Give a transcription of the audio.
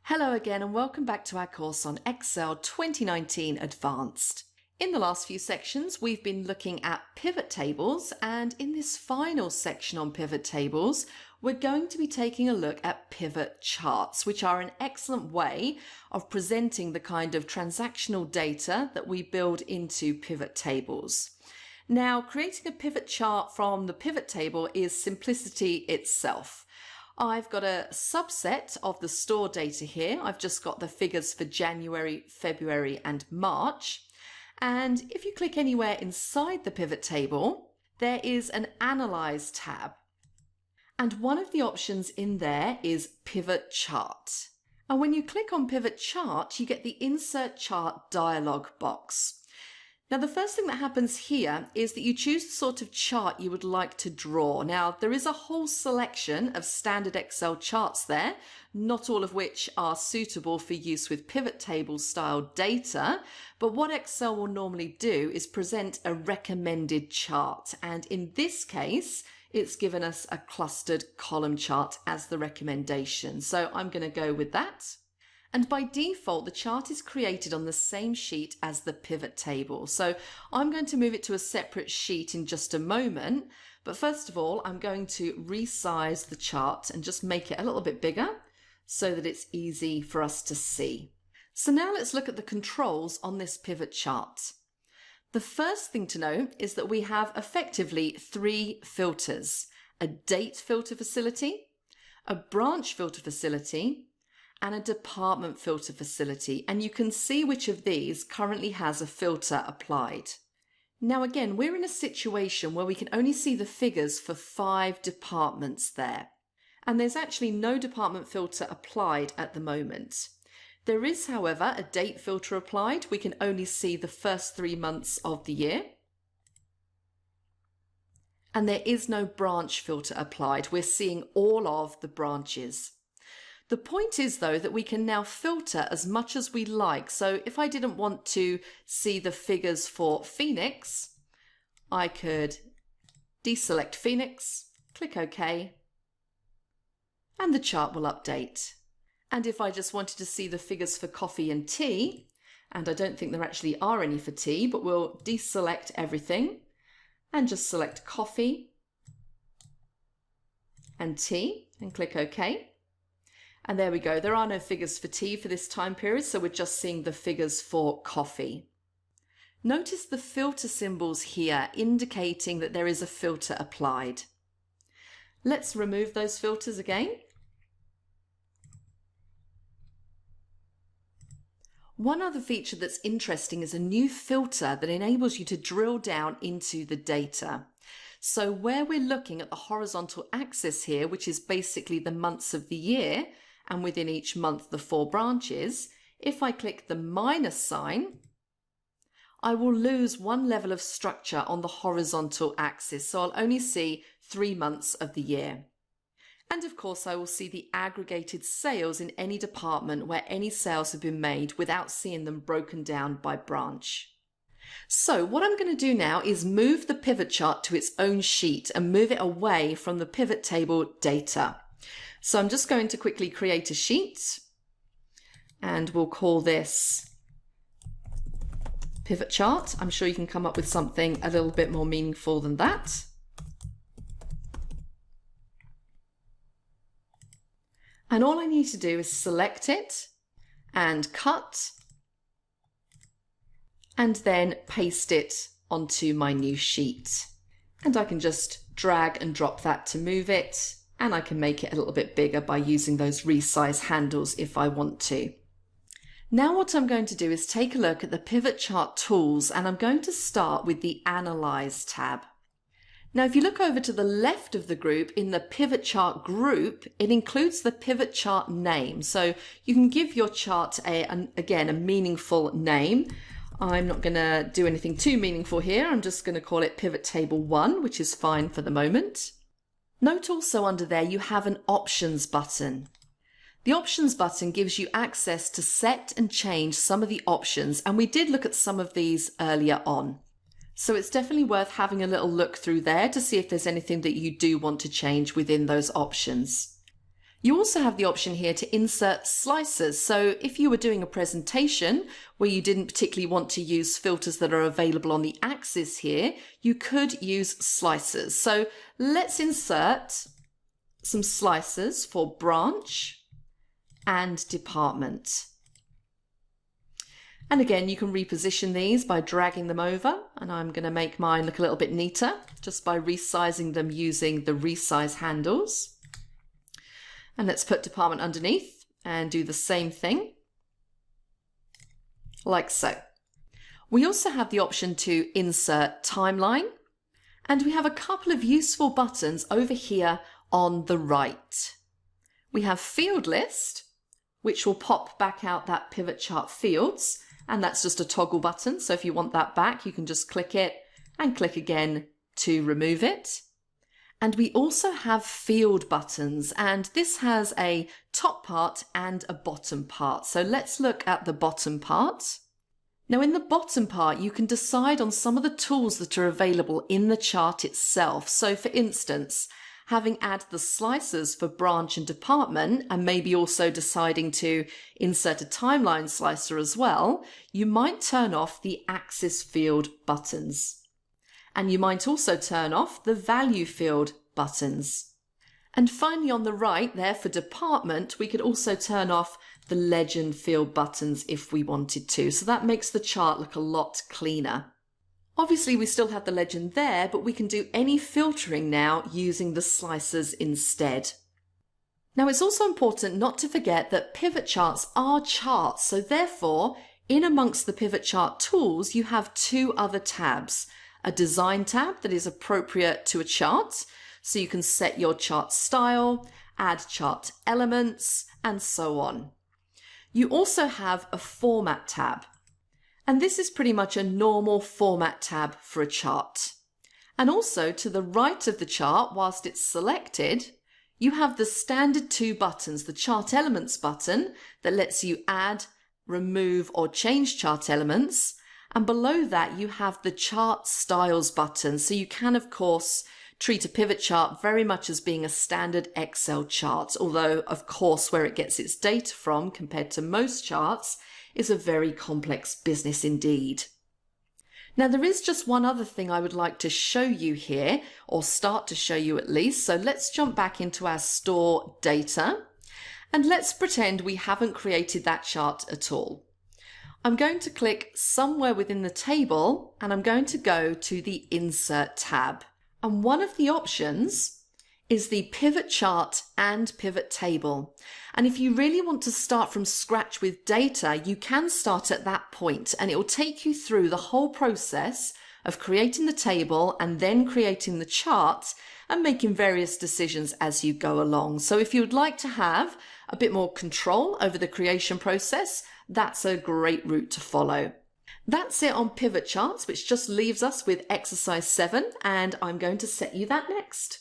Hello again and welcome back to our course on Excel 2019 Advanced. In the last few sections we've been looking at pivot tables, and in this final section on pivot tables we're going to be taking a look at pivot charts, which are an excellent way of presenting the kind of transactional data that we build into pivot tables. Now, creating a pivot chart from the pivot table is simplicity itself. I've got a subset of the store data here. I've just got the figures for January, February and March. And if you click anywhere inside the pivot table, there is an Analyze tab. And one of the options in there is Pivot Chart. And when you click on Pivot Chart, you get the Insert Chart dialog box. Now, the first thing that happens here is that you choose the sort of chart you would like to draw. Now, there is a whole selection of standard Excel charts there, not all of which are suitable for use with pivot table style data, but what Excel will normally do is present a recommended chart. And in this case, it's given us a clustered column chart as the recommendation. So I'm going to go with that. And by default, the chart is created on the same sheet as the pivot table. So I'm going to move it to a separate sheet in just a moment. But first of all, I'm going to resize the chart and just make it a little bit bigger so that it's easy for us to see. So now let's look at the controls on this pivot chart. The first thing to know is that we have effectively three filters: a date filter facility, a branch filter facility, and a department filter facility, and you can see which of these currently has a filter applied. Now again, we're in a situation where we can only see the figures for 5 departments there, and there's actually no department filter applied at the moment. There is, however, a date filter applied. We can only see the first 3 months of the year. And there is no branch filter applied. We're seeing all of the branches. The point is, though, that we can now filter as much as we like. So if I didn't want to see the figures for Phoenix, I could deselect Phoenix, click OK, and the chart will update. And if I just wanted to see the figures for coffee and tea, and I don't think there actually are any for tea, but we'll deselect everything and just select coffee and tea and click OK. And there we go. There are no figures for tea for this time period, so we're just seeing the figures for coffee. Notice the filter symbols here indicating that there is a filter applied. Let's remove those filters again. One other feature that's interesting is a new filter that enables you to drill down into the data. So where we're looking at the horizontal axis here, which is basically the months of the year, and within each month the 4 branches, if I click the minus sign, I will lose one level of structure on the horizontal axis, so I'll only see 3 months of the year. And of course I will see the aggregated sales in any department where any sales have been made without seeing them broken down by branch. So what I'm going to do now is move the pivot chart to its own sheet and move it away from the pivot table data. So I'm just going to quickly create a sheet, and we'll call this pivot chart. I'm sure you can come up with something a little bit more meaningful than that. And all I need to do is select it and cut, and then paste it onto my new sheet. And I can just drag and drop that to move it. And I can make it a little bit bigger by using those resize handles if I want to. Now what I'm going to do is take a look at the pivot chart tools, and I'm going to start with the Analyze tab. Now if you look over to the left of the group in the pivot chart group, it includes the pivot chart name. So you can give your chart again a meaningful name. I'm not going to do anything too meaningful here. I'm just going to call it Pivot Table 1, which is fine for the moment. Note also under there you have an Options button. The Options button gives you access to set and change some of the options, and we did look at some of these earlier on. So it's definitely worth having a little look through there to see if there's anything that you do want to change within those options. You also have the option here to insert slicers. So if you were doing a presentation where you didn't particularly want to use filters that are available on the axis here, you could use slicers. So let's insert some slicers for branch and department. And again, you can reposition these by dragging them over, and I'm going to make mine look a little bit neater just by resizing them using the resize handles. And let's put department underneath and do the same thing, like so. We also have the option to insert timeline, and we have a couple of useful buttons over here on the right. We have field list, which will pop back out that pivot chart fields, and that's just a toggle button. So if you want that back, you can just click it and click again to remove it. And we also have field buttons, and this has a top part and a bottom part. So let's look at the bottom part. Now in the bottom part, you can decide on some of the tools that are available in the chart itself. So for instance, having added the slicers for branch and department, and maybe also deciding to insert a timeline slicer as well, you might turn off the axis field buttons. And you might also turn off the value field buttons. And finally on the right there for department, we could also turn off the legend field buttons if we wanted to. So that makes the chart look a lot cleaner. Obviously we still have the legend there, but we can do any filtering now using the slicers instead. Now it's also important not to forget that pivot charts are charts. So therefore, in amongst the pivot chart tools, you have two other tabs. A design tab that is appropriate to a chart, so you can set your chart style, add chart elements, and so on. You also have a format tab, and this is pretty much a normal format tab for a chart. And also to the right of the chart, whilst it's selected, you have the standard two buttons, the chart elements button that lets you add, remove, or change chart elements. And below that, you have the chart styles button. So you can, of course, treat a pivot chart very much as being a standard Excel chart, although, of course, where it gets its data from compared to most charts is a very complex business indeed. Now, there is just one other thing I would like to show you here, or start to show you at least. So let's jump back into our store data, and let's pretend we haven't created that chart at all. I'm going to click somewhere within the table, and I'm going to go to the Insert tab. And one of the options is the Pivot Chart and Pivot Table. And if you really want to start from scratch with data, you can start at that point, and it will take you through the whole process of creating the table and then creating the chart and making various decisions as you go along. So if you would like to have a bit more control over the creation process, that's a great route to follow. That's it on pivot charts, which just leaves us with exercise 7, and I'm going to set you that next.